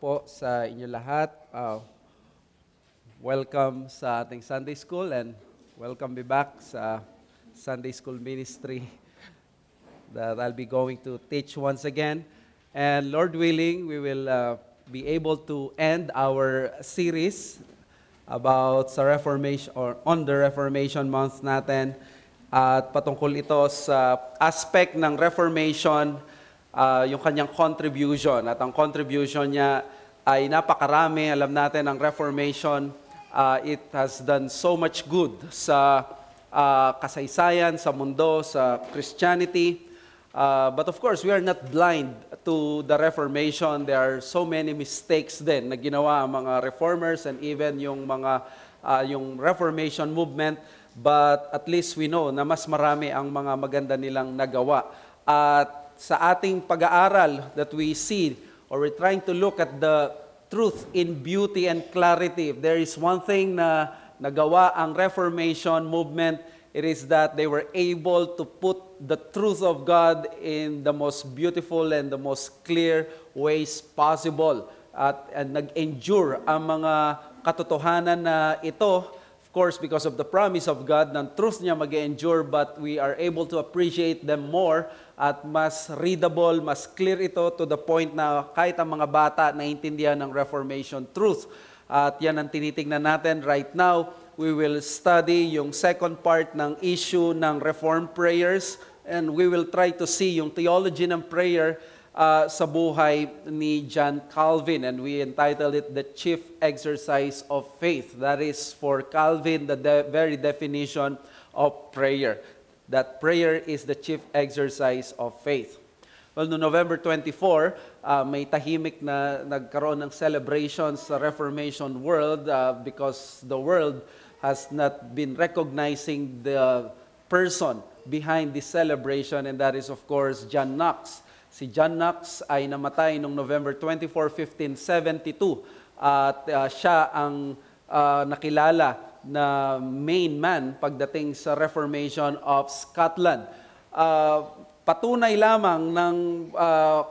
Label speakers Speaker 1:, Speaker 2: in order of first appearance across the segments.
Speaker 1: po sa inyo lahat. Welcome sa ating Sunday School and welcome me back sa Sunday School ministry that I'll be going to teach once again. And Lord willing, we will be able to end our series about sa Reformation or on the Reformation month natin. At patungkol ito sa aspect ng Reformation, yung kanyang contribution. At ang contribution niya ay napakarami. Alam natin ang Reformation, it has done so much good sa kasaysayan, sa mundo, sa Christianity. But of course, we are not blind to the Reformation. There are so many mistakes din na ginawa ang mga reformers and even yung mga yung Reformation movement. But at least we know na mas marami ang mga maganda nilang nagawa. At sa ating pag-aaral that we see, or we're trying to look at the truth in beauty and clarity. If there is one thing na nagawa ang Reformation movement, it is that they were able to put the truth of God in the most beautiful and the most clear ways possible. And nag-endure ang mga katotohanan na ito, of course, because of the promise of God, ng truth niya mag-endure, but we are able to appreciate them more at mas readable, mas clear ito to the point na kahit ang mga bata naiintindihan ng Reformation truth. At yan ang tinitingnan natin right now. We will study yung second part ng issue ng Reformed prayers and we will try to see yung theology ng prayer sa buhay ni John Calvin, and we entitled it The Chief Exercise of Faith. That is for Calvin the very definition of prayer. That prayer is the chief exercise of faith. Well, no November 24, may tahimik na nagkaroon ng celebration sa Reformation world because the world has not been recognizing the person behind this celebration, and that is of course John Knox. Si John Knox ay namatay noong November 24, 1572 at siya ang nakilala na main man pagdating sa Reformation of Scotland. Patunay lamang ng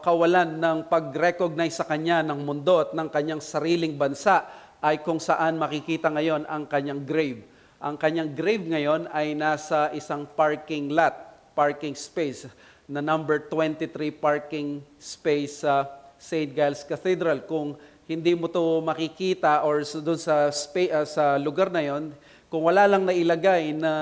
Speaker 1: kawalan ng pag-recognize sa kanya ng mundo at ng kanyang sariling bansa ay kung saan makikita ngayon ang kanyang grave. Ang kanyang grave ngayon ay nasa isang parking lot, parking space, na number 23 parking space sa St. Giles Cathedral. Kung hindi mo to makikita or doon sa lugar na yon, kung wala lang nailagay na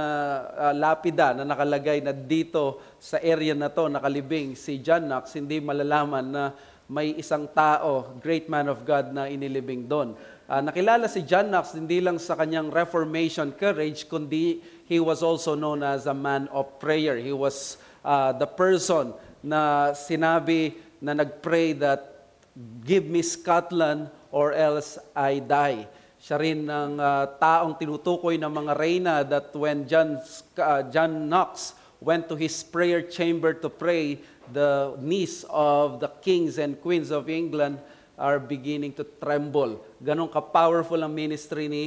Speaker 1: lapida na nakalagay na dito sa area na to nakalibing si John Knox, hindi malalaman na may isang tao, great man of God, na inilibing doon. Nakilala si John Knox hindi lang sa kanyang Reformation courage, kundi he was also known as a man of prayer. He was the person na sinabi na nagpray that give me Scotland or else I die. Siya rin ang taong tinutukoy ng mga reyna that when John Knox went to his prayer chamber to pray, the knees of the kings and queens of England are beginning to tremble. Ganon ka-powerful ang ministry ni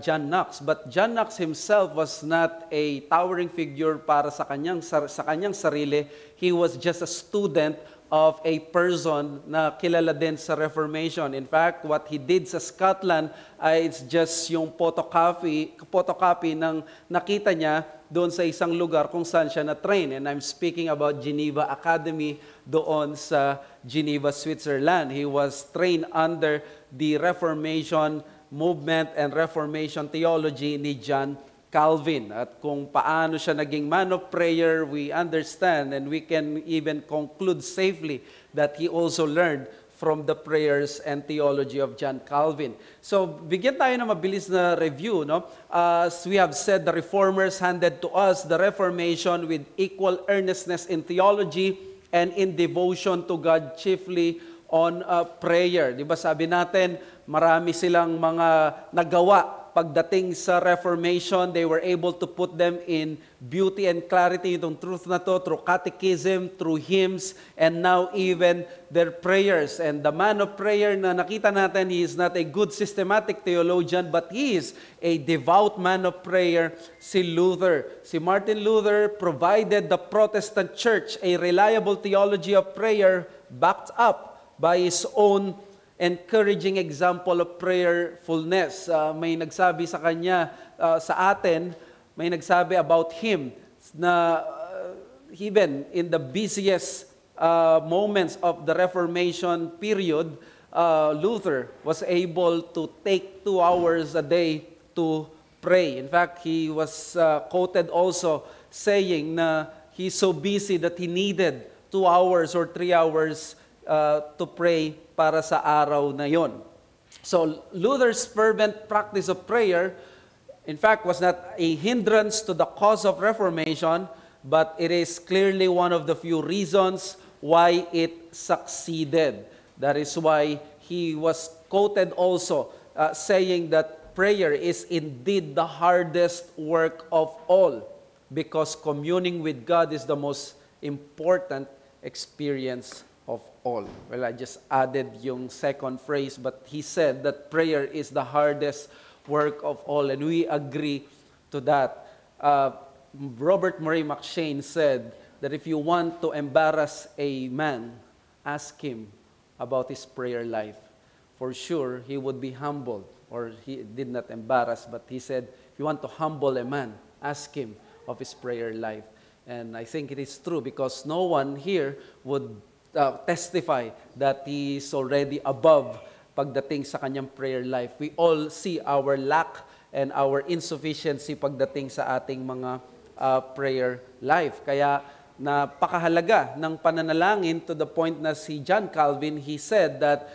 Speaker 1: John Knox. But John Knox himself was not a towering figure para sa kanyang sarili. He was just a student of a person na kilala din sa Reformation. In fact, what he did sa Scotland ay it's just yung photocopy ng nakita niya doon sa isang lugar kung saan siya na-train. And I'm speaking about Geneva Academy doon sa Geneva, Switzerland. He was trained under the Reformation movement and Reformation theology ni John Calvin. At kung paano siya naging man of prayer, we understand and we can even conclude safely that he also learned from the prayers and theology of John Calvin. So, bigyan tayo ng mabilis na review. No? As we have said, the Reformers handed to us the Reformation with equal earnestness in theology and in devotion to God, chiefly on prayer. Di ba sabi natin, marami silang mga nagawa pagdating sa Reformation. They were able to put them in beauty and clarity, itong truth na to, through catechism, through hymns, and now even their prayers. And the man of prayer na nakita natin, he is not a good systematic theologian, but he is a devout man of prayer, si Luther. Si Martin Luther provided the Protestant Church a reliable theology of prayer backed up by his own encouraging example of prayerfulness. May nagsabi sa kanya, sa atin, may nagsabi about him na even in the busiest moments of the Reformation period, Luther was able to take 2 hours a day to pray. In fact, he was quoted also saying na he's so busy that he needed 2 hours or 3 hours to pray para sa araw na yon. So Luther's fervent practice of prayer, in fact, was not a hindrance to the cause of Reformation, but it is clearly one of the few reasons why it succeeded. That is why he was quoted also saying that prayer is indeed the hardest work of all, because communing with God is the most important experience of all. Well, I just added yung second phrase, but he said that prayer is the hardest work of all, and we agree to that. Robert Murray McCheyne said that if you want to embarrass a man, ask him about his prayer life. For sure, he would be humbled, or he did not embarrass, but he said, if you want to humble a man, ask him of his prayer life. And I think it is true, because no one here would testify that he is already above pagdating sa kanyang prayer life. We all see our lack and our insufficiency pagdating sa ating mga prayer life. Kaya napakahalaga ng pananalangin, to the point na si John Calvin, he said that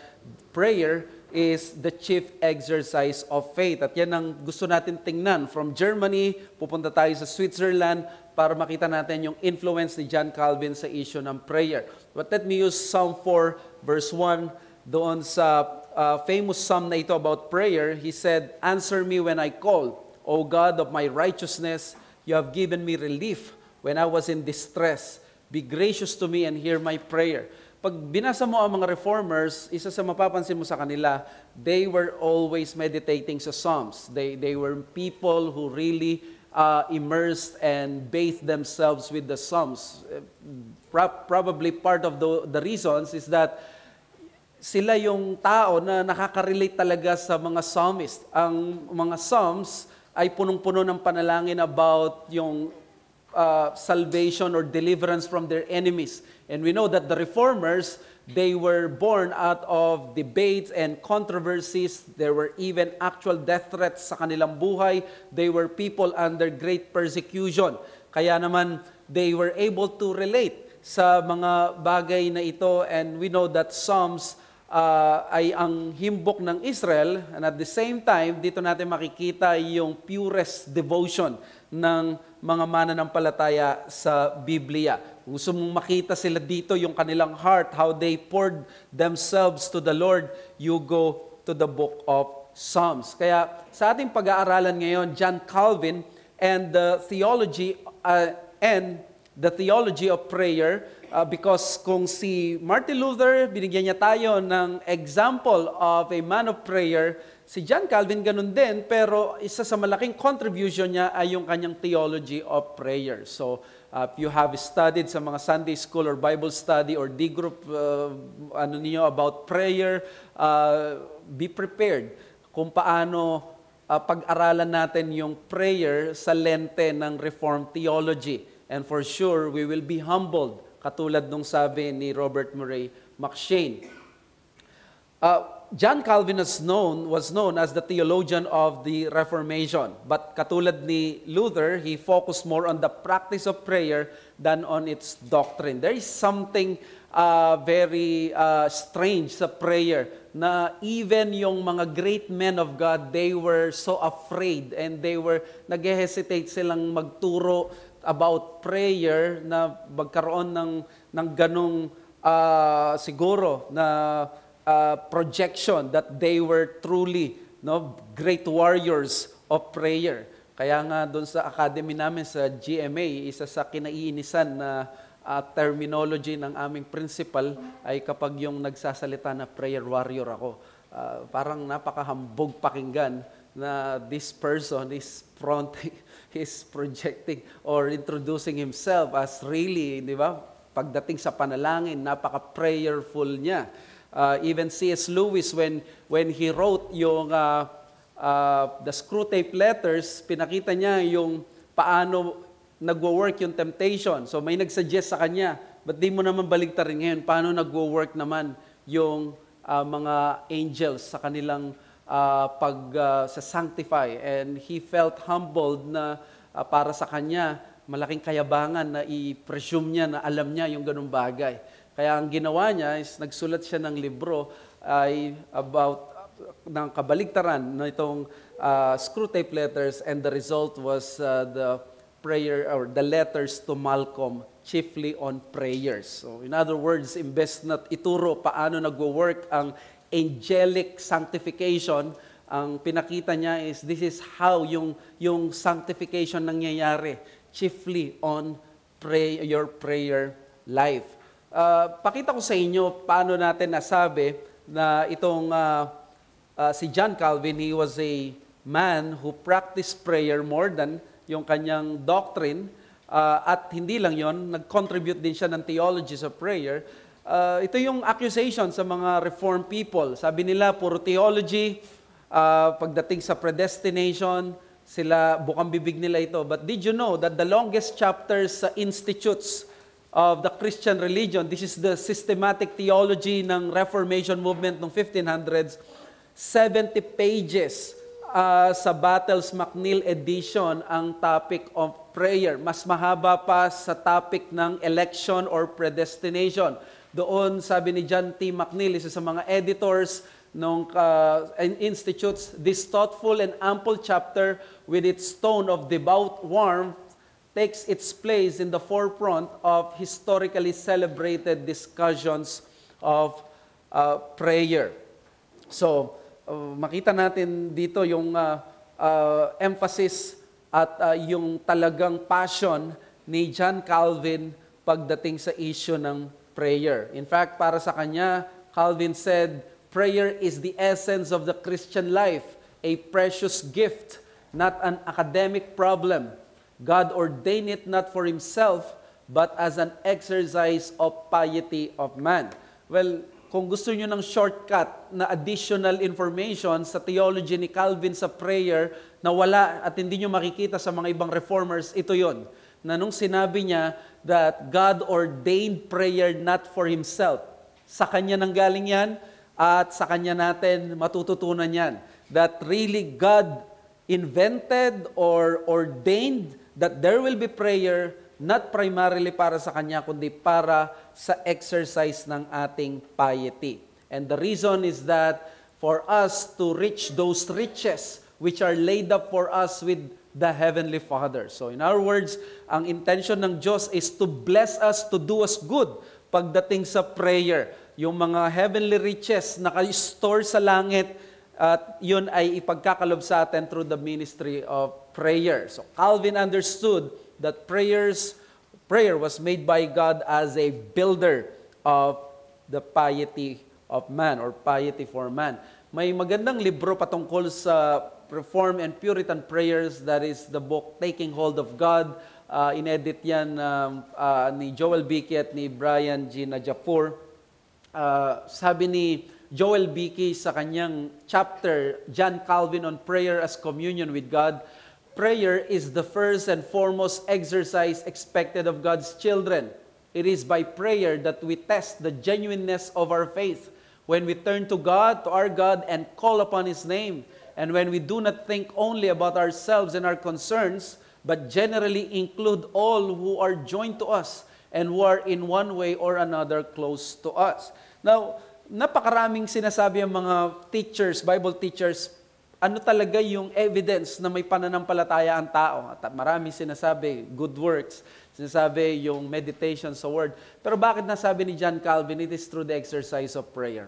Speaker 1: prayer is the chief exercise of faith. At yan ang gusto natin tingnan. From Germany, pupunta tayo sa Switzerland para makita natin yung influence ni John Calvin sa issue ng prayer. But let me use Psalm 4 verse 1 doon sa famous psalm na ito about prayer. He said, "Answer me when I call, O God of my righteousness, you have given me relief when I was in distress. Be gracious to me and hear my prayer." Pag binasa mo ang mga reformers, isa sa mapapansin mo sa kanila, they were always meditating sa Psalms. They were people who really immersed and bathed themselves with the Psalms. Probably part of the reasons is that sila yung tao na nakaka-relate talaga sa mga psalmist. Ang mga Psalms ay punong-puno ng panalangin about yung salvation or deliverance from their enemies. And we know that the reformers, they were born out of debates and controversies. There were even actual death threats sa kanilang buhay. They were people under great persecution. Kaya naman, they were able to relate sa mga bagay na ito. And we know that Psalms ay ang himbok ng Israel. And at the same time, dito natin makikita yung purest devotion ng mga mananampalataya sa Biblia. Gusto mong makita sila dito, yung kanilang heart, how they poured themselves to the Lord, you go to the book of Psalms. Kaya sa ating pag-aaralan ngayon, John Calvin and the theology of prayer, because kung si Martin Luther, binigyan niya tayo ng example of a man of prayer, si John Calvin ganun din, pero isa sa malaking contribution niya ay yung kanyang theology of prayer. So, if you have studied sa mga Sunday school or Bible study or D-group niyo about prayer, be prepared kung paano pag-aralan natin yung prayer sa lente ng Reformed theology. And for sure, we will be humbled, katulad nung sabi ni Robert Murray McCheyne. John Calvin was known as the theologian of the Reformation. But katulad ni Luther, he focused more on the practice of prayer than on its doctrine. There is something very strange sa prayer, na even yung mga great men of God, they were so afraid and nag-hesitate silang magturo about prayer, na magkaroon ng ganong siguro na projection that they were truly great warriors of prayer. Kaya nga doon sa academy namin sa GMA, isa sa kinaiinisan na terminology ng aming principal ay kapag yung nagsasalita na prayer warrior ako. Parang napakahambog pakinggan na this person is projecting or introducing himself as really, di ba? Pagdating sa panalangin, napaka-prayerful niya. Even C.S. Lewis, when he wrote yung the Screwtape Letters, pinakita niya yung paano nagwo-work yung temptation. So may nagsuggest sa kanya, but di mo naman baligtarin ngayon, paano nagwo-work naman yung mga angels sa kanilang sa sanctify. And he felt humbled na para sa kanya, malaking kayabangan na i-presume niya na alam niya yung ganung bagay. Kaya ang ginawa niya is nagsulat siya ng libro ay about ng kabaligtaran na itong Screwtape Letters, and the result was the prayer or the letters to Malcolm, chiefly on prayers. So in other words, imbes na ituro paano nagwo-work ang angelic sanctification, ang pinakita niya is this is how yung sanctification nangyayari, chiefly on your prayer life. Pakita ko sa inyo paano natin nasabi na itong si John Calvin, he was a man who practiced prayer more than yung kanyang doctrine, at hindi lang yon, nag-contribute din siya ng theologies of prayer. Ito yung accusation sa mga Reformed people. Sabi nila, puro theology, pagdating sa predestination, sila, bukang bibig nila ito. But did you know that the longest chapters sa Institutes of the Christian religion, this is the systematic theology ng Reformation movement ng 1500s, 70 pages sa Battles McNeill edition ang topic of prayer. Mas mahaba pa sa topic ng election or predestination. Doon, sabi ni John T. McNeill, isa sa mga editors ng Institutes, this thoughtful and ample chapter with its tone of devout warmth takes its place in the forefront of historically celebrated discussions of prayer. So, makita natin dito yung emphasis at yung talagang passion ni John Calvin pagdating sa issue ng prayer. In fact, para sa kanya, Calvin said, prayer is the essence of the Christian life, a precious gift, not an academic problem. God ordained it not for himself, but as an exercise of piety of man. Well, kung gusto nyo ng shortcut na additional information sa theology ni Calvin sa prayer na wala at hindi nyo makikita sa mga ibang reformers, ito yon. Na nung sinabi niya that God ordained prayer not for himself. Sa kanya nanggaling yan at sa kanya natin matututunan yan. That really God invented or ordained that there will be prayer not primarily para sa kanya, kundi para sa exercise ng ating piety. And the reason is that for us to reach those riches which are laid up for us with the Heavenly Father. So in other words, ang intention ng Diyos is to bless us, to do us good pagdating sa prayer. Yung mga heavenly riches naka-store sa langit, at yun ay ipagkakalob sa atin through the ministry of prayer. So Calvin understood that prayer was made by God as a builder of the piety of man or piety for man. May magandang libro patungkol sa Reform and Puritan prayers, that is the book Taking Hold of God. Inedit yan ni Joel Beeke at ni Brian G. Najapur. Sabi ni Joel Beeke sa kanyang chapter, John Calvin on Prayer as Communion with God, prayer is the first and foremost exercise expected of God's children. It is by prayer that we test the genuineness of our faith. When we turn to God, to our God, and call upon His name, and when we do not think only about ourselves and our concerns, but generally include all who are joined to us and who are in one way or another close to us. Now, napakaraming sinasabi ang mga teachers, Bible teachers, ano talaga yung evidence na may pananampalataya ang tao. At maraming sinasabi, good works, sinasabi yung meditation sa Word. Pero bakit nasabi ni John Calvin, it is through the exercise of prayer.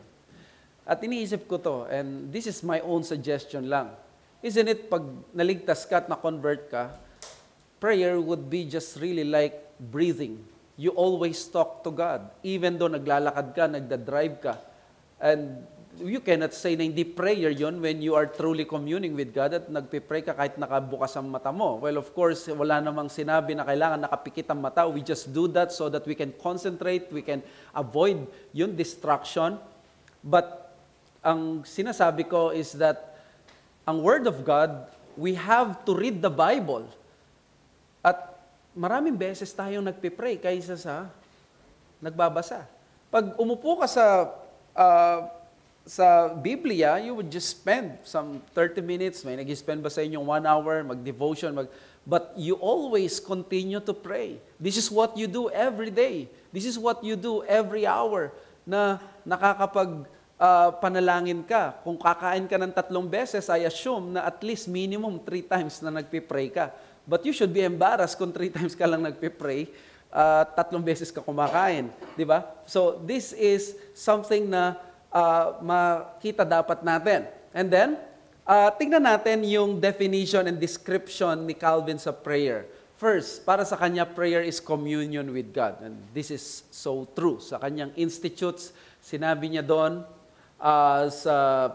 Speaker 1: At iniisip ko to, and this is my own suggestion lang. Isn't it, pag naligtas ka at na-convert ka, prayer would be just really like breathing. You always talk to God. Even though naglalakad ka, nagdadrive ka. And you cannot say na hindi prayer yon when you are truly communing with God at nagpipray ka kahit nakabukas ang mata mo. Well, of course, wala namang sinabi na kailangan nakapikit ang mata. We just do that so that we can concentrate, we can avoid yung distraction. But ang sinasabi ko is that ang Word of God, we have to read the Bible. At maraming beses tayong nagpipray kaysa sa nagbabasa. Pag umupo ka sa Biblia, you would just spend some 30 minutes, may nag-spend ba sa inyong 1 hour, mag-devotion, but you always continue to pray. This is what you do every day. This is what you do every hour na panalangin ka. Kung kakain ka ng 3 beses, I assume na at least minimum 3 times na nagpipray ka. But you should be embarrassed kung 3 times ka lang nagpipray, 3 beses ka kumakain. Di ba? So this is something na makita dapat natin. And then, tingnan natin yung definition and description ni Calvin sa prayer. First, para sa kanya, prayer is communion with God. And this is so true. Sa kanyang institutes, sinabi niya doon sa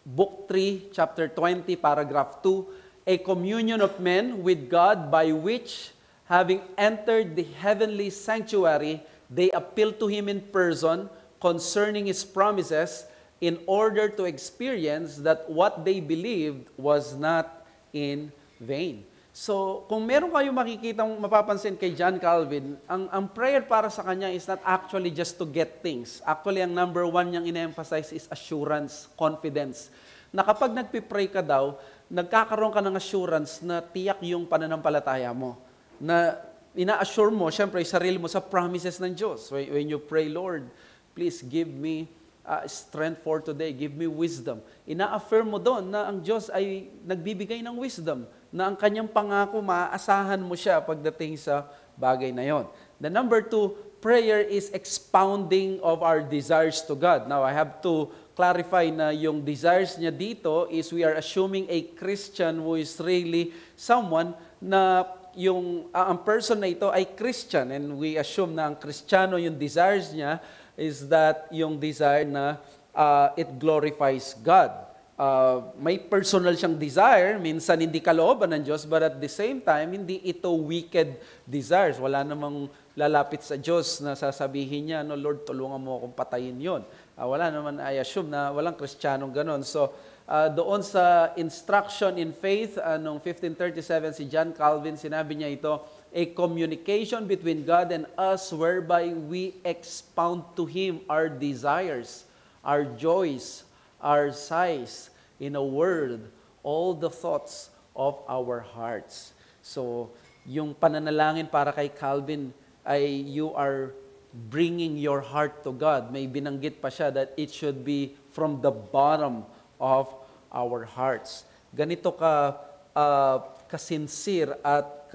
Speaker 1: Book 3, Chapter 20, Paragraph 2, a communion of men with God by which, having entered the heavenly sanctuary, they appeal to Him in person concerning His promises in order to experience that what they believed was not in vain. So, kung meron kayong makikitang mapapansin kay John Calvin, ang prayer para sa kanya is not actually just to get things. Actually, ang number 1 niyang ina-emphasize is assurance, confidence. Na kapag nagpipray ka daw, nagkakaroon ka ng assurance na tiyak yung pananampalataya mo. Na ina-assure mo, syempre, sarili mo sa promises ng Diyos. When you pray, Lord, please give me strength for today. Give me wisdom. Ina-affirm mo doon na ang Diyos ay nagbibigay ng wisdom. Na ang kanyang pangako, maaasahan mo siya pagdating sa bagay na yon. The number 2, prayer is expounding of our desires to God. Now, I have to clarify na yung desires niya dito is we are assuming a Christian who is really someone na ang person na ito ay Christian. And we assume na ang Kristiyano yung desires niya is that yung desire na it glorifies God. May personal siyang desire, minsan hindi kalooban ng Diyos, but at the same time, hindi ito wicked desires. Wala namang lalapit sa Diyos na sasabihin niya, no, Lord, tulungan mo akong patayin yon. Wala naman, I assume na walang Kristiyanong ganon. So, doon sa instruction in faith, noong 1537, si John Calvin, sinabi niya ito, a communication between God and us whereby we expound to Him our desires, our joys, our sighs, in a word, all the thoughts of our hearts. So, yung pananalangin para kay Calvin ay you are bringing your heart to God. May binanggit pa siya that it should be from the bottom of our hearts. Ganito ka-sincere at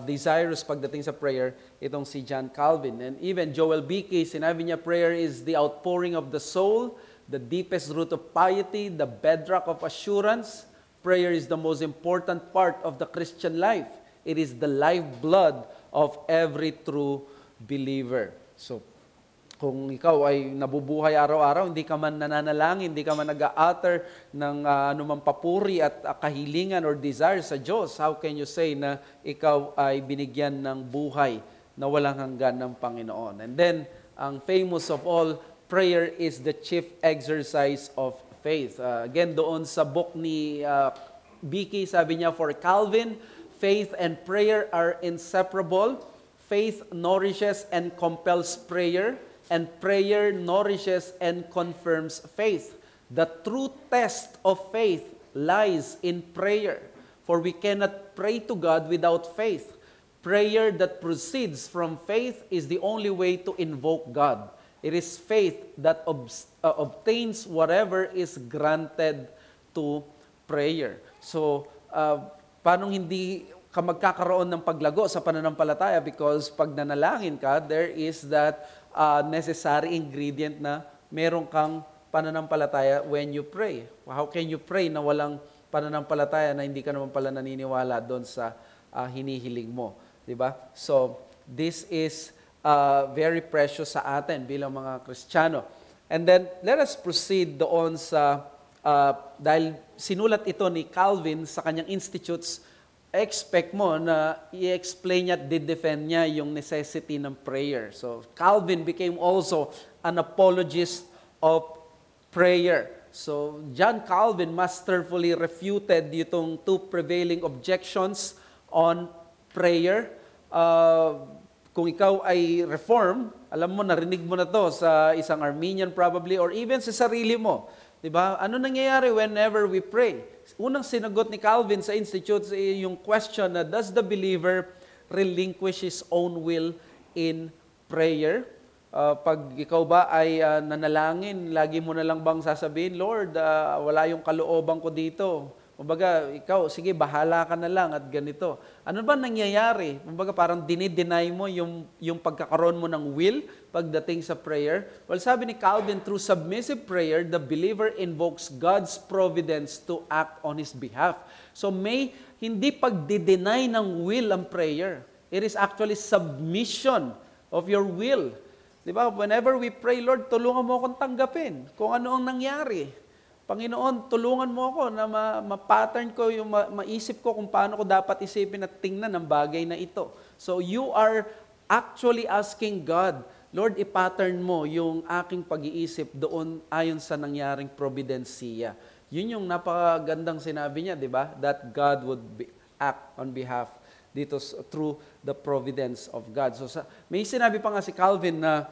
Speaker 1: desirous pagdating sa prayer, itong si John Calvin. And even Joel Beeke, sinabi niya, prayer is the outpouring of the soul, the deepest root of piety, the bedrock of assurance. Prayer is the most important part of the Christian life. It is the lifeblood of every true believer. So, kung ikaw ay nabubuhay araw-araw, hindi ka man nananalangin, hindi ka man nag-a-utter ng anumang papuri at kahilingan or desire sa Diyos, how can you say na ikaw ay binigyan ng buhay na walang hanggan ng Panginoon? And then, ang famous of all, prayer is the chief exercise of faith. Again, doon sa book ni Beeke, sabi niya, for Calvin, faith and prayer are inseparable. Faith nourishes and compels prayer, and prayer nourishes and confirms faith. The true test of faith lies in prayer, for we cannot pray to God without faith. Prayer that proceeds from faith is the only way to invoke God. It is faith that obtains whatever is granted to prayer. So, paano hindi ka magkakaroon ng paglago sa pananampalataya? Because pag nanalangin ka, there is that necessary ingredient na meron kang pananampalataya when you pray. How can you pray na walang pananampalataya na hindi ka naman pala naniniwala doon sa hinihiling mo? Diba? So, this is very precious sa atin bilang mga Kristiyano. And then, let us proceed doon sa, dahil sinulat ito ni Calvin sa kanyang institutes, expect mo na i-explain niya at di-defend niya yung necessity ng prayer. So, Calvin became also an apologist of prayer. So, John Calvin masterfully refuted itong two prevailing objections on prayer. Kung ikaw ay reform, alam mo, narinig mo na to sa isang Armenian probably, or even sa sarili mo. Diba? Ano nangyayari whenever we pray? Unang sinagot ni Calvin sa Institute yung question na, does the believer relinquish his own will in prayer? Pag ikaw ba ay nanalangin, lagi mo na lang bang sasabihin, Lord, wala yung kalooban ko dito. Kumbaga, ikaw, sige, bahala ka na lang at ganito. Ano ba nangyayari? Kumbaga, parang dinideny mo yung pagkakaroon mo ng will pagdating sa prayer. Well, sabi ni Calvin, through submissive prayer, the believer invokes God's providence to act on his behalf. So may hindi pagdi-deny ng will ang prayer. It is actually submission of your will. Diba? Whenever we pray, Lord, tulungan mo akong tanggapin kung ano ang nangyari. Panginoon, tulungan mo ako na ma-pattern ko, yung maisip ko kung paano ko dapat isipin at tingnan ang bagay na ito. So you are actually asking God, Lord, i-pattern mo yung aking pag-iisip doon ayon sa nangyaring providencia. Yun yung napakagandang sinabi niya, di ba? That God would act on behalf dito through the providence of God. So may sinabi pa nga si Calvin na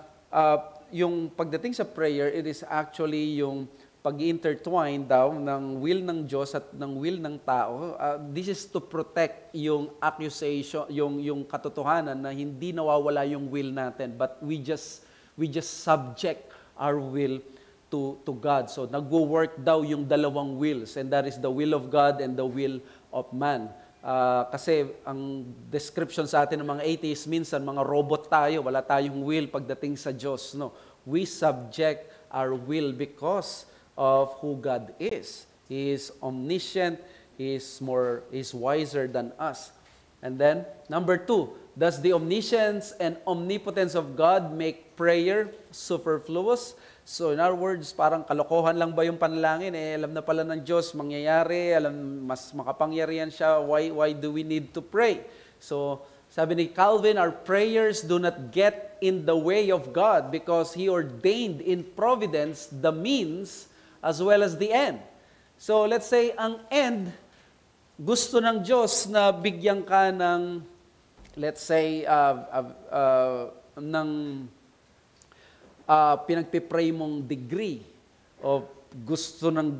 Speaker 1: yung pagdating sa prayer, it is actually yung pag-intertwine daw ng will ng Diyos at ng will ng tao. This is to protect yung accusation, yung katotohanan na hindi nawawala yung will natin, but we just subject our will to God. So nagwo-work daw yung dalawang wills, and that is the will of God and the will of man. Kasi ang description sa atin ng mga atheists, minsan mga robot tayo, wala tayong will pagdating sa Diyos. No, we subject our will because of who God is. He is omniscient, He is wiser than us. And then, number 2, does the omniscience and omnipotence of God make prayer superfluous? So in other words, parang kalokohan lang ba yung panalangin? Alam na pala ng Diyos, mangyayari, mas makapangyarihan siya, why do we need to pray? So sabi ni Calvin, our prayers do not get in the way of God because He ordained in providence the means as well as the end. So let's say, ang end, gusto ng Diyos na bigyan ka ng, let's say, ng pinagpipray mong degree, o gusto ng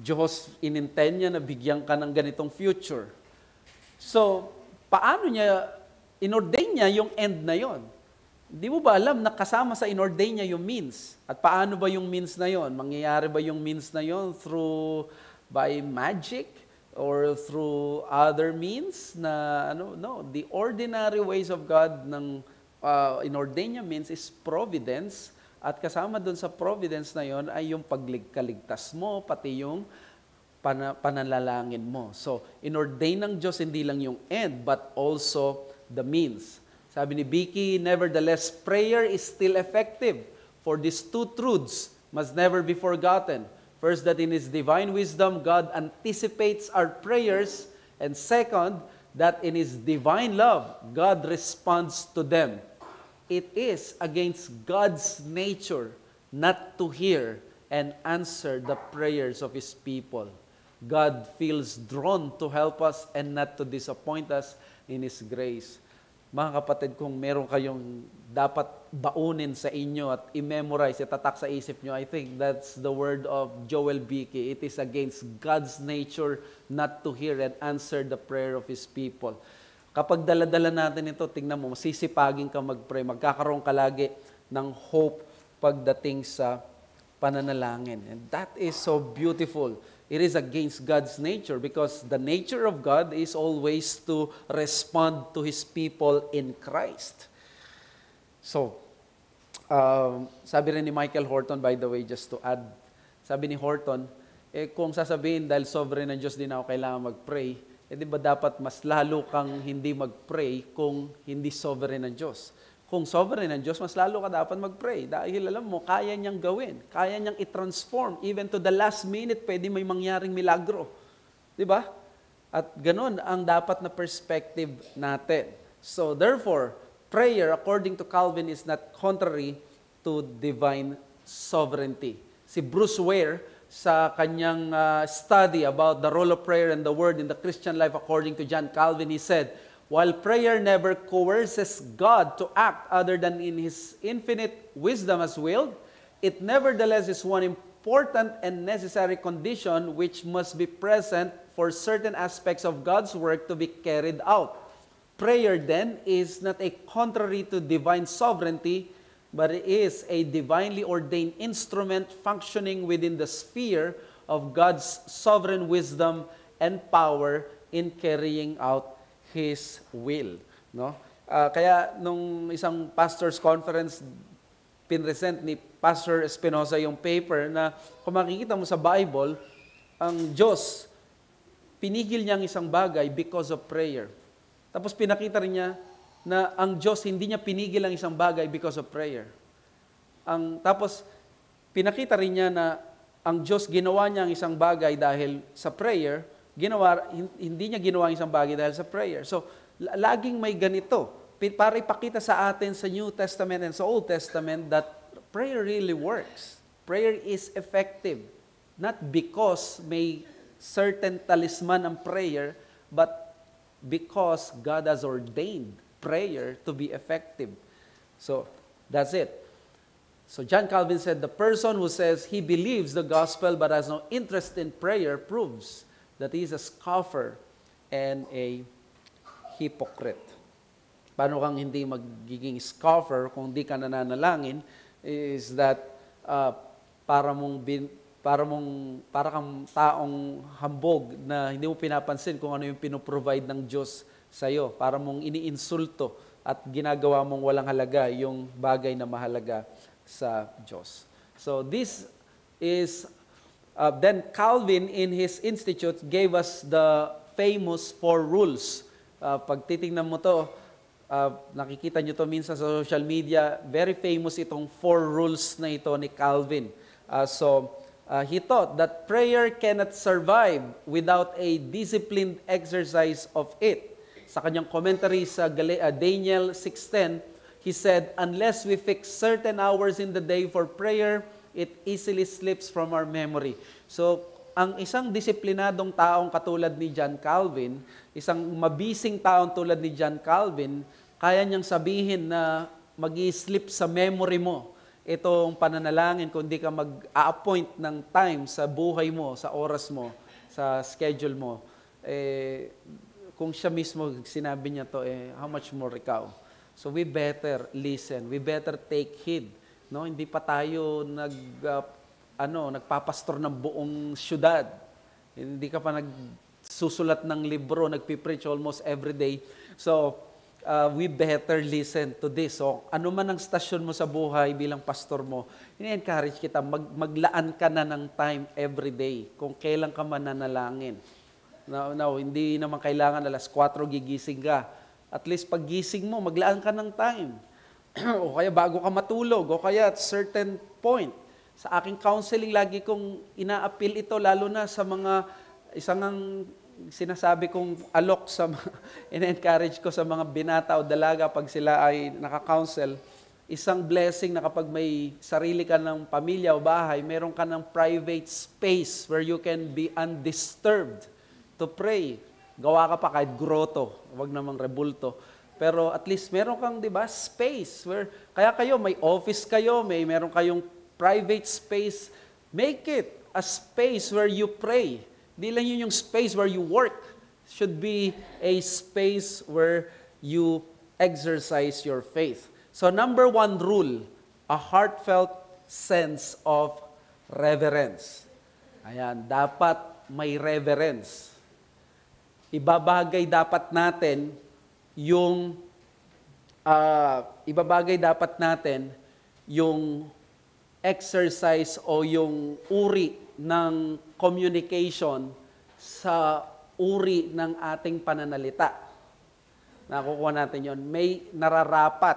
Speaker 1: Diyos, inintend niya na bigyan ka ng ganitong future. So, paano niya, inordain niya yung end na yon? Di mo ba alam na kasama sa inordain niya yung means? At paano ba yung means na yon? Mangyayari ba yung means na yon by magic or through other means na no, the ordinary ways of God ng inordain niya means is providence. At kasama doon sa providence na yon ay yung pagkaligtas mo, pati yung pananalangin mo. So, inordain ng Diyos hindi lang yung end, but also the means. Sabi ni Vicky, nevertheless, prayer is still effective, for these two truths must never be forgotten. First, that in His divine wisdom, God anticipates our prayers, and second, that in His divine love, God responds to them. It is against God's nature not to hear and answer the prayers of His people. God feels drawn to help us and not to disappoint us in His grace. Mga kapatid, kung meron kayong dapat baunin sa inyo at i-memorize, itatak sa isip nyo, I think that's the word of Joel Bicky. It is against God's nature not to hear and answer the prayer of His people. Kapag dala-dala natin ito, tingnan mo, masisipagin ka mag-pray, magkakaroon ka lagi ng hope pagdating sa pananalangin. And that is so beautiful. It is against God's nature because the nature of God is always to respond to His people in Christ. So, sabi rin ni Michael Horton, by the way, just to add, sabi ni Horton, kung sasabihin dahil sovereign ng Diyos din ako kailangan mag-pray, di ba dapat mas lalo kang hindi mag-pray kung hindi sovereign ng Diyos? Kung sovereign ng Diyos, mas lalo ka dapat mag-pray. Dahil alam mo, kaya niyang gawin. Kaya niyang i-transform. Even to the last minute, pwede may mangyaring milagro. Di ba? At ganun ang dapat na perspective natin. So therefore, prayer, according to Calvin, is not contrary to divine sovereignty. Si Bruce Ware, sa kanyang study about the role of prayer and the word in the Christian life according to John Calvin, he said, while prayer never coerces God to act other than in His infinite wisdom as willed, it nevertheless is one important and necessary condition which must be present for certain aspects of God's work to be carried out. Prayer then is not a contrary to divine sovereignty, but it is a divinely ordained instrument functioning within the sphere of God's sovereign wisdom and power in carrying out His will. No? Kaya nung isang pastor's conference, pinresent ni Pastor Espinosa yung paper na kung makikita mo sa Bible, ang Diyos, pinigil niya ang isang bagay because of prayer. Tapos pinakita rin niya na ang Diyos hindi niya pinigil ang isang bagay because of prayer. Tapos pinakita rin niya na ang Diyos ginawa niya ang isang bagay dahil sa prayer, hindi niya ginawa ang isang bagay dahil sa prayer. So, laging may ganito. Para ipakita sa atin sa New Testament and sa Old Testament that prayer really works. Prayer is effective. Not because may certain talisman ang prayer, but because God has ordained prayer to be effective. So, that's it. So, John Calvin said, the person who says he believes the gospel but has no interest in prayer proves that he is a scoffer and a hypocrite. Paano kang hindi magiging scoffer kung di ka nananalangin is that para kang taong hambog na hindi mo pinapansin kung ano yung pinoprovide ng Diyos sa'yo. Para mong iniinsulto at ginagawa mong walang halaga yung bagay na mahalaga sa Diyos. So this is, then Calvin in his Institute gave us the famous 4 rules. Pag titingnan mo to, nakikita nyo to minsan sa social media, very famous itong 4 rules na ito ni Calvin. He taught that prayer cannot survive without a disciplined exercise of it. Sa kanyang commentary sa Daniel 6:10, he said, unless we fix certain hours in the day for prayer, it easily slips from our memory. So, ang isang disiplinadong taong katulad ni John Calvin, isang mabising taong tulad ni John Calvin, kaya niyang sabihin na mag-i-slip sa memory mo itong pananalangin kung di ka mag-a-appoint ng time sa buhay mo, sa oras mo, sa schedule mo. Kung siya mismo sinabi niya to, how much more ikaw? So we better listen, we better take heed. No, hindi pa tayo nagpapastor ng buong syudad. Hindi ka pa nagsusulat ng libro, nagpipreach almost every day. So we better listen to this. So ano man ang stasyon mo sa buhay bilang pastor mo, ini-encourage kita, maglaan ka na ng time every day kung kailan ka mananalangin. Now, hindi naman kailangan alas 4 gigising ka. At least pag gising mo, maglaan ka ng time. O kaya bago ka matulog, o kaya at certain point. Sa aking counseling, lagi kong ina-appeal ito, lalo na sa mga, isang sinasabi kong alok sa ina-encourage ko sa mga binata o dalaga pag sila ay naka-counsel, isang blessing na kapag may sarili ka ng pamilya o bahay, meron ka ng private space where you can be undisturbed to pray. Gawa ka pa kahit grotto, wag namang rebulto. Pero at least meron kang, di ba, space where, kaya kayo, may office kayo, meron kayong private space. Make it a space where you pray. Di lang yun yung space where you work. Should be a space where you exercise your faith. So number 1 rule, a heartfelt sense of reverence. Ayan, dapat may reverence. Ibabagay dapat natin yung exercise o yung uri ng communication sa uri ng ating pananalita. Nakukuha natin yon. May nararapat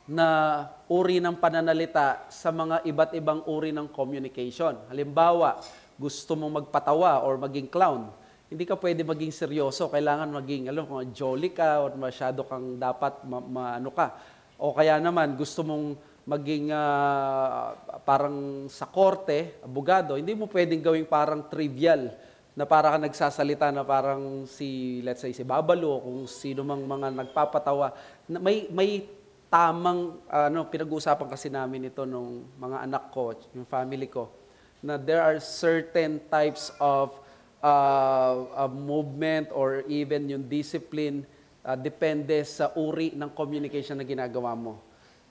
Speaker 1: na uri ng pananalita sa mga iba't ibang uri ng communication. Halimbawa, gusto mong magpatawa or maging clown. Hindi ka pwede maging seryoso. Kailangan maging, jolly ka or masyado kang dapat maano ka. O kaya naman, gusto mong maging parang sa korte, abogado, hindi mo pwedeng gawing parang trivial na para ka nagsasalita na parang let's say, si Babalo, kung sino mang mga nagpapatawa. May tamang, pinag-uusapan kasi namin ito nung mga anak ko, yung family ko, na there are certain types of movement or even yung discipline depende sa uri ng communication na ginagawa mo.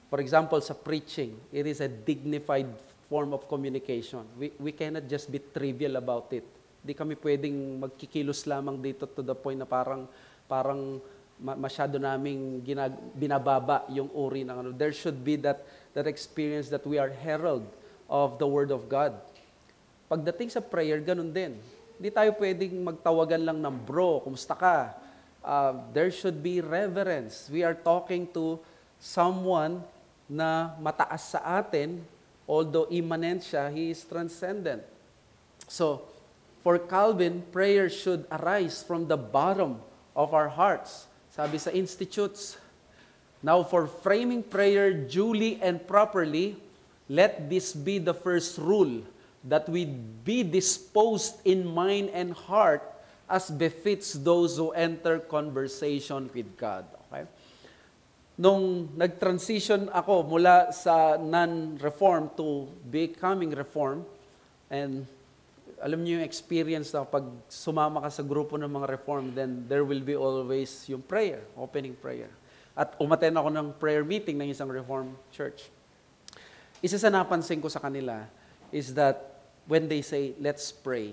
Speaker 1: For example, sa preaching, it is a dignified form of communication. We cannot just be trivial about it. Di kami pwedeng magkikilos lamang dito to the point na parang masyado naming binababa yung uri ng ano. There should be that experience that we are herald of the Word of God. Pagdating sa prayer, ganun din. Hindi tayo pwedeng magtawagan lang ng bro, kumusta ka? There should be reverence. We are talking to someone na mataas sa atin, although immanent siya, he is transcendent. So, for Calvin, prayer should arise from the bottom of our hearts. Sabi sa Institutes, now for framing prayer duly and properly, let this be the first rule, that we be disposed in mind and heart as befits those who enter conversation with God. Okay? Nung nag-transition ako mula sa non-reform to becoming reform, and alam niyo yung experience na pag sumama ka sa grupo ng mga reform, then there will be always yung prayer, opening prayer. At umaten ako ng prayer meeting ng isang reform church. Isa sa napansin ko sa kanila is that when they say, let's pray,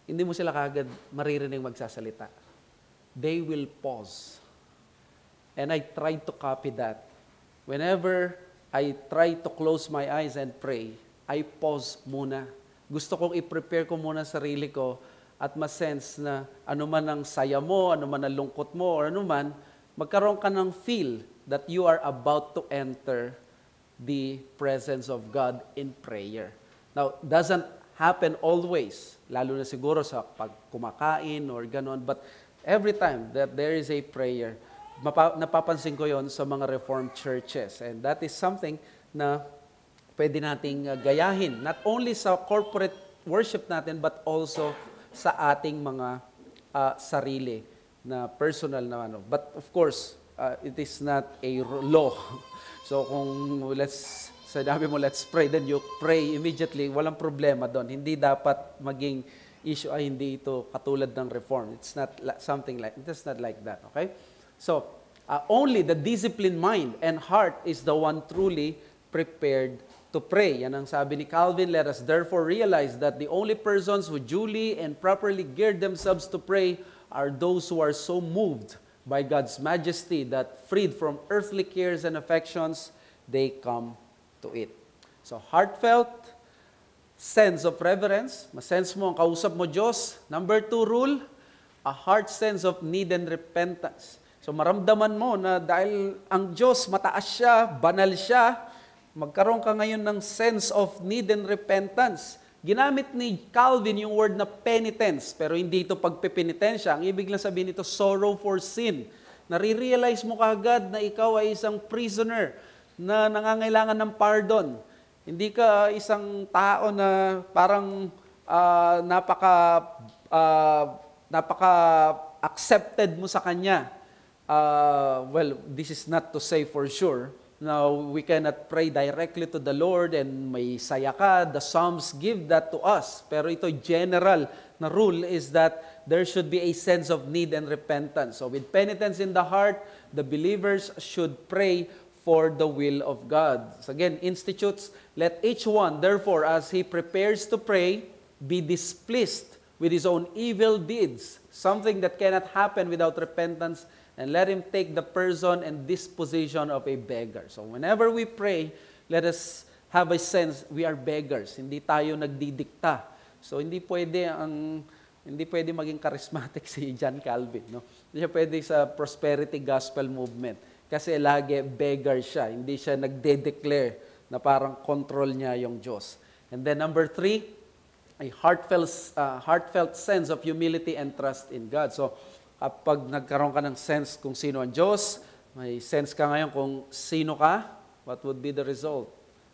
Speaker 1: hindi mo sila kagad maririnig magsasalita. They will pause. And I tried to copy that. Whenever I try to close my eyes and pray, I pause muna. Gusto kong i-prepare ko muna sarili ko at ma-sense na ano man ang saya mo, ano man ang lungkot mo, or ano man, magkaroon ka ng feel that you are about to enter the presence of God in prayer. Now, doesn't happen always, lalo na siguro sa pag kumakain or gano'n, but every time that there is a prayer, napapansin ko yon sa mga Reformed churches. And that is something na pwede nating gayahin. Not only sa corporate worship natin, but also sa ating mga sarili na personal na ano. But of course, it is not a law. So kung sabi mo, let's pray, then you pray immediately, walang problema doon. Hindi dapat maging issue, hindi ito katulad ng reform. It's not like that, okay? So, only the disciplined mind and heart is the one truly prepared to pray. Yan ang sabi ni Calvin, let us therefore realize that the only persons who duly and properly geared themselves to pray are those who are so moved by God's majesty that freed from earthly cares and affections, they come to it. So, heartfelt sense of reverence, masense mo ang kausap mo Diyos. Number 2 rule, a heart sense of need and repentance. So maramdaman mo na dahil ang Diyos mataas siya, banal siya, magkaroon ka ngayon ng sense of need and repentance. Ginamit ni Calvin yung word na penitence, pero hindi ito pagpepenitensya. Ang ibig lang sabihin nito, sorrow for sin. Nare-realize mo kaagad na ikaw ay isang prisoner na nangangailangan ng pardon. Hindi ka isang tao na parang napaka-accepted mo sa Kanya. Well, this is not to say for sure. Now, we cannot pray directly to the Lord and may saya ka. The Psalms give that to us. Pero ito general na rule is that there should be a sense of need and repentance. So with penitence in the heart, the believers should pray for the will of God. So again, Institutes, let each one, therefore, as he prepares to pray, be displeased with his own evil deeds, something that cannot happen without repentance, and let him take the person and disposition of a beggar. So whenever we pray, let us have a sense we are beggars. Hindi tayo nagdidikta. So hindi pwede maging charismatic si John Calvin, no? Hindi siya pwede sa prosperity gospel movement kasi lagi beggar siya. Hindi siya nagde-declare na parang control niya yung Diyos. And then number 3, a heartfelt sense of humility and trust in God. So kapag nagkaroon ka ng sense kung sino ang Diyos, may sense ka ngayon kung sino ka, what would be the result?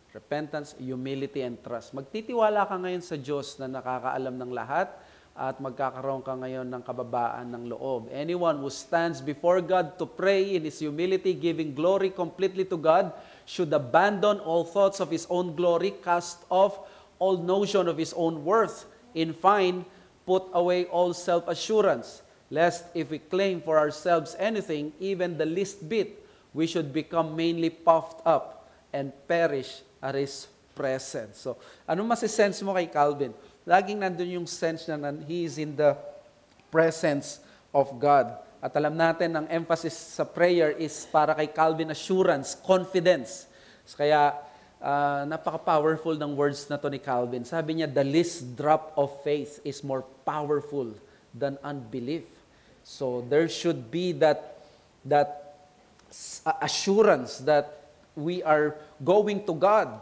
Speaker 1: Repentance, humility, and trust. Magtitiwala ka ngayon sa Diyos na nakakaalam ng lahat at magkakaroon ka ngayon ng kababaan ng loob. Anyone who stands before God to pray in his humility, giving glory completely to God, should abandon all thoughts of his own glory, cast off all notion of his own worth. In fine, put away all self-assurance, lest if we claim for ourselves anything, even the least bit, we should become mainly puffed up and perish at His presence. So, ano masisense mo kay Calvin? Laging nandun yung sense na he is in the presence of God. At alam natin, ang emphasis sa prayer is para kay Calvin assurance, confidence. Kaya, napaka-powerful ng words na to ni Calvin. Sabi niya, the least drop of faith is more powerful than unbelief. So, there should be that assurance that we are going to God,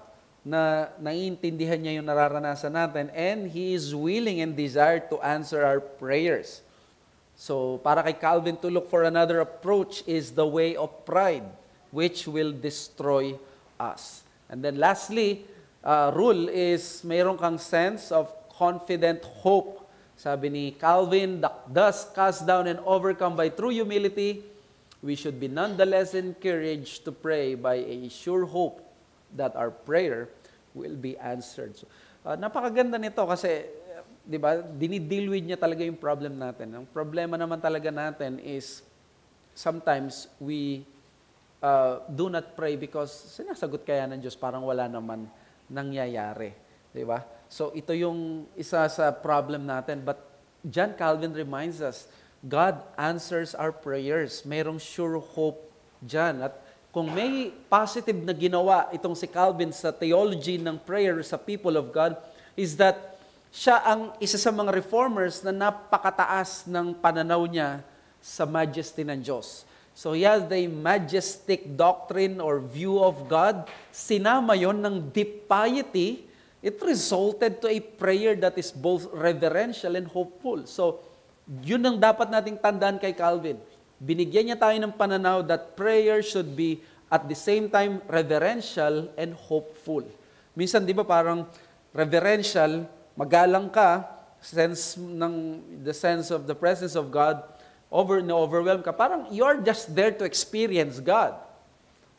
Speaker 1: na naiintindihan niya yung nararanasan natin, and He is willing and desire to answer our prayers. So, para kay Calvin, to look for another approach is the way of pride, which will destroy us. And then lastly, rule is mayroon kang sense of confident hope. Sabi ni Calvin, thus cast down and overcome by true humility, we should be nonetheless encouraged to pray by a sure hope that our prayer will be answered. So, napakaganda nito kasi, di ba, dinideal with niya talaga yung problem natin. Ang problema naman talaga natin is, sometimes we do not pray because sinasagot kaya ng Diyos, parang wala naman nangyayari. Di ba? So, ito yung isa sa problem natin. But John Calvin reminds us, God answers our prayers. Merong sure hope dyan. At kung may positive na ginawa itong si Calvin sa theology ng prayer sa people of God, is that siya ang isa sa mga reformers na napakataas ng pananaw niya sa majesty ng Diyos. So he has the majestic doctrine or view of God. Sinama yon ng deep piety. It resulted to a prayer that is both reverential and hopeful. So, yun ang dapat nating tandaan kay Calvin. Binigyan niya tayo ng pananaw that prayer should be at the same time reverential and hopeful. Minsan, di ba parang reverential, magalang ka, the sense of the presence of God, overwhelmed ka. Parang you're just there to experience God.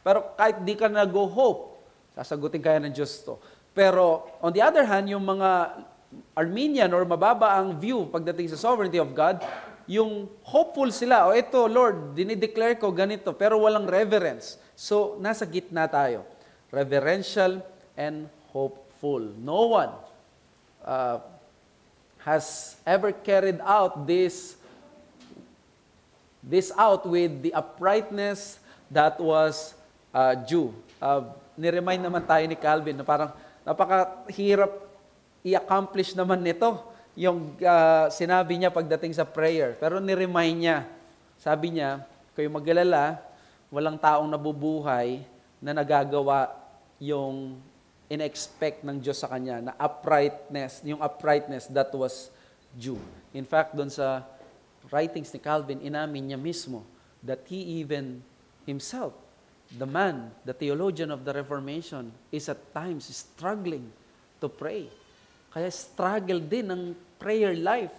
Speaker 1: Pero kahit di ka nag-hope, sasagutin kaya ng Diyos to. Pero on the other hand, yung mga Arminian or mababa ang view pagdating sa sovereignty of God, yung hopeful sila, ito Lord, dinideclare ko ganito, pero walang reverence. So, nasa gitna tayo. Reverential and hopeful. No one has ever carried out this out with the uprightness that was due. Niremind naman tayo ni Calvin na parang napakahirap i-accomplish naman nito yung sinabi niya pagdating sa prayer. Pero ni-remind niya, sabi niya, kayo mag-alala, walang taong nabubuhay na nagagawa yung in-expect ng Diyos sa kanya, na yung uprightness that was due. In fact, doon sa writings ni Calvin, inamin niya mismo that he even himself, the man, the theologian of the Reformation, is at times struggling to pray. Kaya struggle din ang prayer life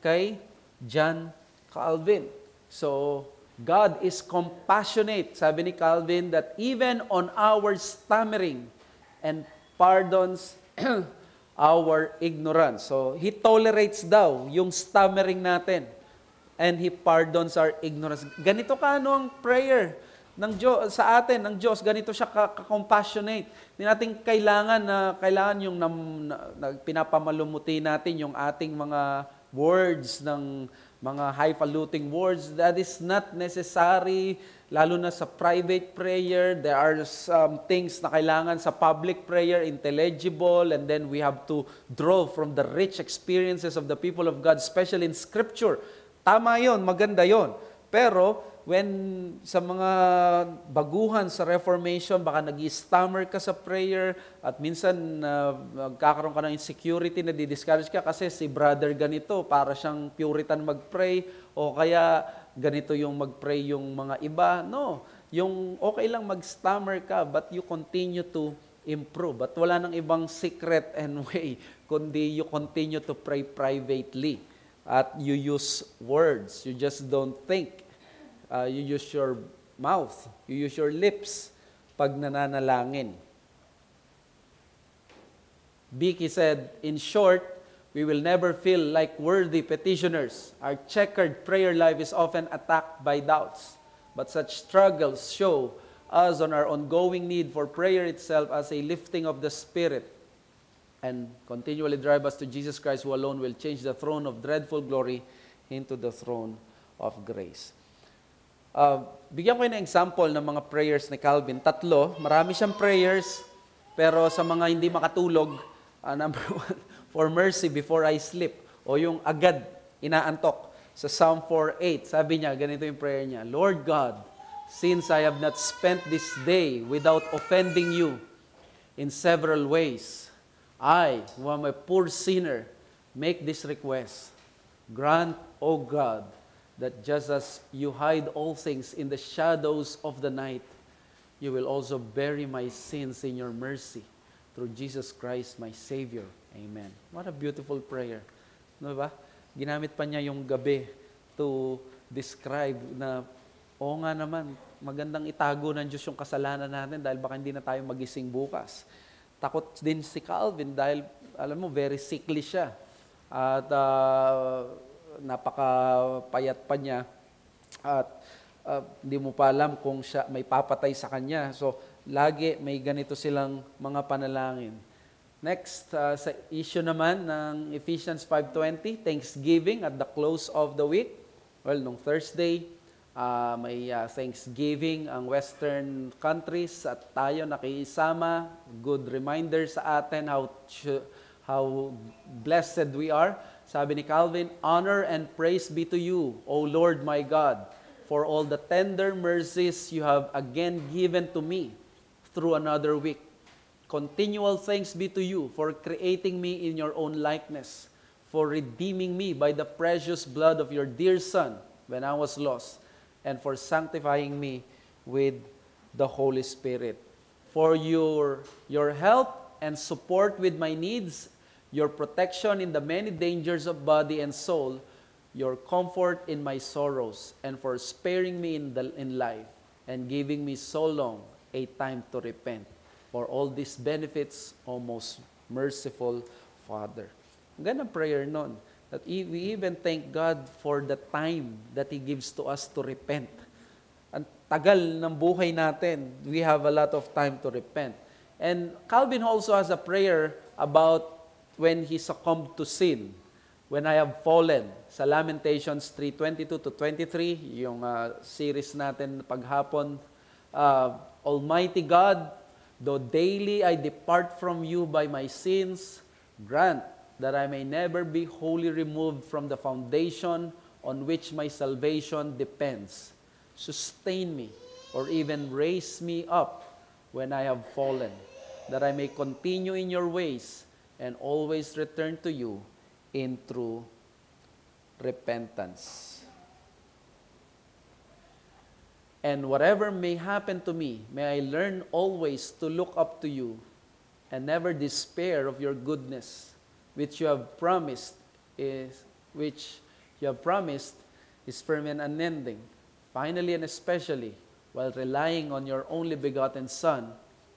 Speaker 1: kay John Calvin. So, God is compassionate. Sabi ni Calvin that even on our stammering and pardons our ignorance. So, He tolerates daw yung stammering natin and He pardons our ignorance. Ganito ang prayer ng Diyos, sa atin, ng Diyos, ganito siya ka-compassionate. Hindi natin kailangan yung pinapamalumuti natin yung ating mga words, ng mga highfalutin words. That is not necessary, lalo na sa private prayer. There are some things na kailangan sa public prayer, intelligible, and then we have to draw from the rich experiences of the people of God, especially in Scripture. Tama yon, maganda yon. Pero, when sa mga baguhan sa Reformation, baka nag-stammer ka sa prayer at minsan magkakaroon ka ng insecurity, na di-discourage ka kasi si brother ganito, para siyang Puritan mag-pray, o kaya ganito yung mag-pray yung mga iba. No, Yung okay lang mag-stammer ka, but you continue to improve. At wala nang ibang secret and way, kundi you continue to pray privately. At you use words. You just don't think. You use your mouth. You use your lips pag nananalangin. Vicky said, in short, we will never feel like worthy petitioners. Our checkered prayer life is often attacked by doubts. But such struggles show us on our ongoing need for prayer itself as a lifting of the Spirit and continually drive us to Jesus Christ, who alone will change the throne of dreadful glory into the throne of grace. Bigyan ko ng example ng mga prayers ni Calvin. 3, marami siyang prayers, pero sa mga hindi makatulog, number 1, for mercy before I sleep, o yung agad inaantok. Sa Psalm 4:8, sabi niya, ganito yung prayer niya, Lord God, since I have not spent this day without offending you in several ways, I, who am a poor sinner, make this request. Grant, O God, that just as you hide all things in the shadows of the night, you will also bury my sins in your mercy through Jesus Christ, my Savior. Amen. What a beautiful prayer. No ba? Ginamit pa niya yung gabi to describe na, oo nga naman, magandang itago ng Diyos yung kasalanan natin dahil baka hindi na tayo magising bukas. Takot din si Calvin dahil, alam mo, very sickly siya. At napakapayat pa niya. At hindi mo pa alam kung siya may papatay sa kanya. So, lagi may ganito silang mga panalangin. Next, sa issue naman ng Ephesians 5:20, Thanksgiving at the close of the week. Well, nung Thursday, may Thanksgiving ang Western countries at tayo nakisama. Good reminder sa atin how blessed we are. Sabi ni Calvin, honor and praise be to you, O Lord my God, for all the tender mercies you have again given to me through another week. Continual thanks be to you for creating me in your own likeness, for redeeming me by the precious blood of your dear Son when I was lost, and for sanctifying me with the Holy Spirit. For your help and support with my needs, your protection in the many dangers of body and soul, your comfort in my sorrows, and for sparing me in life and giving me so long a time to repent. For all these benefits, O most merciful Father. Ganang prayer nun. That we even thank God for the time that He gives to us to repent. Ang tagal ng buhay natin, we have a lot of time to repent. And Calvin also has a prayer about when he succumbed to sin. When I have fallen. Sa Lamentations 3:22-23, yung series natin paghapon, Almighty God, though daily I depart from you by my sins, grant that I may never be wholly removed from the foundation on which my salvation depends. Sustain me, or even raise me up when I have fallen, that I may continue in your ways and always return to you in true repentance. And whatever may happen to me, may I learn always to look up to you and never despair of your goodness, which you have promised is firm and unending. Finally and especially, while relying on your only begotten Son,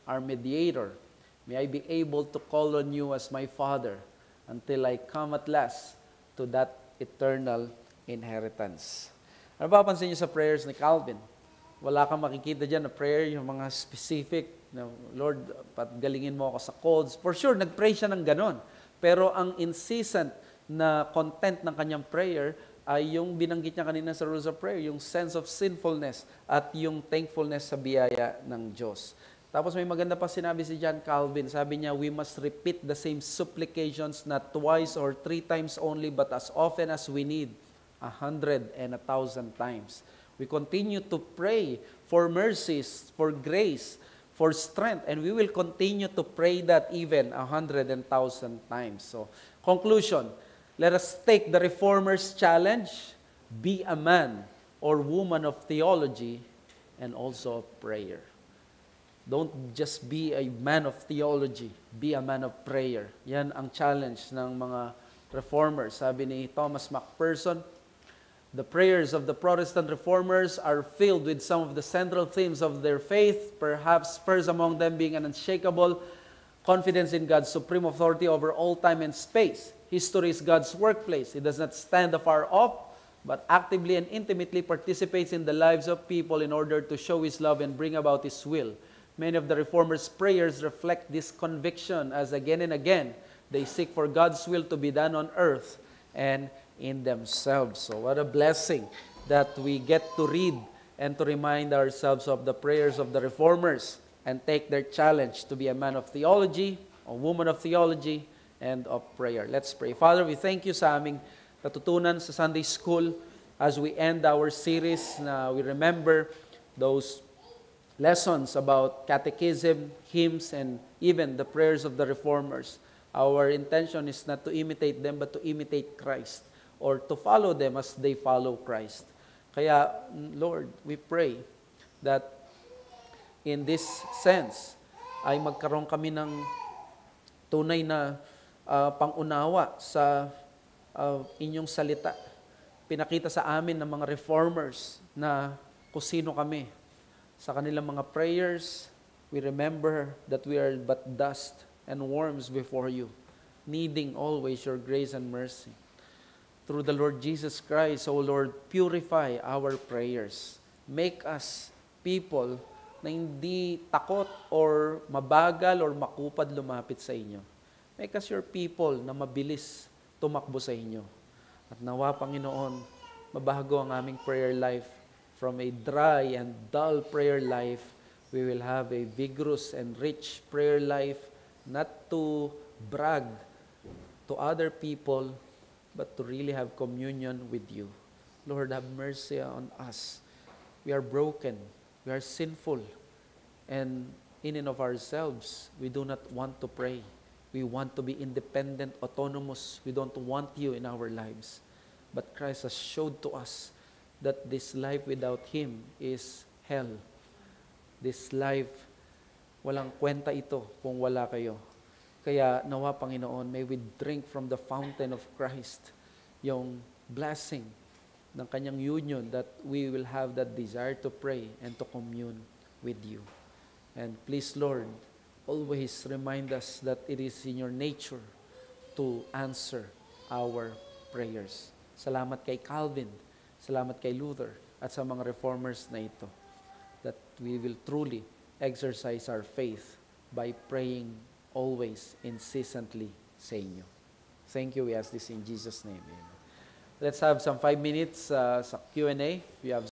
Speaker 1: our mediator, may I be able to call on you as my Father until I come at last to that eternal inheritance. Ano ba pansin niyo sa prayers ni Calvin? Wala kang makikita dyan na prayer, yung mga specific, na, Lord, patgalingin mo ako sa colds. For sure, nag-pray siya ng ganon. Pero ang incessant na content ng kanyang prayer ay yung binanggit niya kanina sa rules of prayer, yung sense of sinfulness at yung thankfulness sa biyaya ng Diyos. Tapos may maganda pa sinabi si John Calvin. Sabi niya, we must repeat the same supplications not twice or 3 times only, but as often as we need, 100 and 1,000 times. We continue to pray for mercies, for grace, for strength, and we will continue to pray that even 100 and 1,000 times. So, conclusion, let us take the Reformer's challenge, be a man or woman of theology, and also of prayer. Don't just be a man of theology, be a man of prayer. Yan ang challenge ng mga reformers. Sabi ni Thomas McPherson, the prayers of the Protestant reformers are filled with some of the central themes of their faith, perhaps first among them being an unshakable confidence in God's supreme authority over all time and space. History is God's workplace. It does not stand afar off, but actively and intimately participates in the lives of people in order to show His love and bring about His will. Many of the Reformers' prayers reflect this conviction as again and again they seek for God's will to be done on earth and in themselves. So what a blessing that we get to read and to remind ourselves of the prayers of the Reformers and take their challenge to be a man of theology, a woman of theology, and of prayer. Let's pray. Father, we thank you sa aming natutunan sa Sunday School as we end our series na we remember those lessons about catechism, hymns, and even the prayers of the Reformers. Our intention is not to imitate them, but to imitate Christ or to follow them as they follow Christ. Kaya, Lord, we pray that in this sense, ay magkaroon kami ng tunay na pangunawa sa inyong salita. Pinakita sa amin ng mga reformers na kung sino kami. Sa kanilang mga prayers, we remember that we are but dust and worms before you, needing always your grace and mercy. Through the Lord Jesus Christ, O Lord, purify our prayers. Make us people na hindi takot or mabagal or makupad lumapit sa inyo. Make us your people na mabilis tumakbo sa inyo. At nawa, Panginoon, mabago ang aming prayer life. From a dry and dull prayer life, we will have a vigorous and rich prayer life, not to brag to other people, but to really have communion with you. Lord, have mercy on us. We are broken. We are sinful. And in and of ourselves, we do not want to pray. We want to be independent, autonomous. We don't want you in our lives. But Christ has showed to us that this life without Him is hell. This life, walang kwenta ito kung wala kayo. Kaya nawa, Panginoon, may we drink from the fountain of Christ, yung blessing ng kanyang union, that we will have that desire to pray and to commune with you. And please, Lord, always remind us that it is in your nature to answer our prayers. Salamat kay Calvin, salamat kay Luther, at sa mga reformers na ito, that we will truly exercise our faith by praying always, incessantly sa inyo. Thank you. We ask this in Jesus' name. Amen. Let's have some 5 minutes sa Q&A. If you have